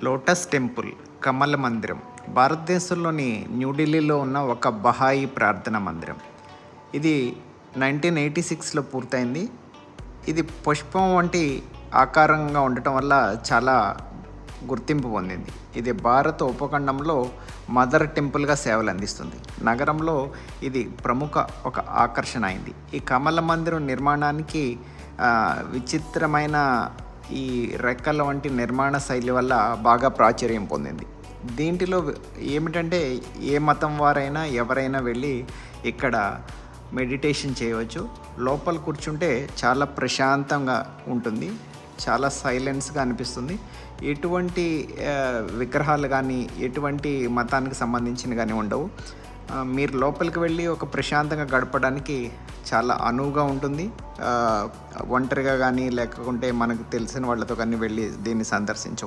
Lotus temple, కమల మందిరం భారతదేశంలోని న్యూఢిల్లీలో ఉన్న ఒక బహాయి ప్రార్థనా మందిరం. ఇది 1986లో పూర్తయింది. ఇది పుష్పం వంటి ఆకారంగా ఉండటం వల్ల చాలా గుర్తింపు పొందింది. ఇది భారత ఉపఖండంలో మదర్ టెంపుల్గా సేవలు అందిస్తుంది. నగరంలో ఇది ప్రముఖ ఒక ఆకర్షణ అయింది. ఈ కమల మందిరం నిర్మాణానికి విచిత్రమైన ఈ రెక్కల వంటి నిర్మాణ శైలి వల్ల బాగా ప్రాచుర్యం పొందింది. దీంట్లో ఏమిటంటే ఏ మతం వారైనా ఎవరైనా వెళ్ళి ఇక్కడ మెడిటేషన్ చేయవచ్చు. లోపల కూర్చుంటే చాలా ప్రశాంతంగా ఉంటుంది, చాలా సైలెన్స్గా అనిపిస్తుంది. ఎటువంటి విగ్రహాలు కానీ ఎటువంటి మతానికి సంబంధించిన కానీ ఉండవు. మీరు లోపలికి వెళ్ళి ఒక ప్రశాంతంగా గడపడానికి చాలా అనువుగా ఉంటుంది. ఒంటరిగా కానీ లేకుంటే మనకు తెలిసిన వాళ్ళతో కానీ వెళ్ళి దీన్ని సందర్శించవచ్చు.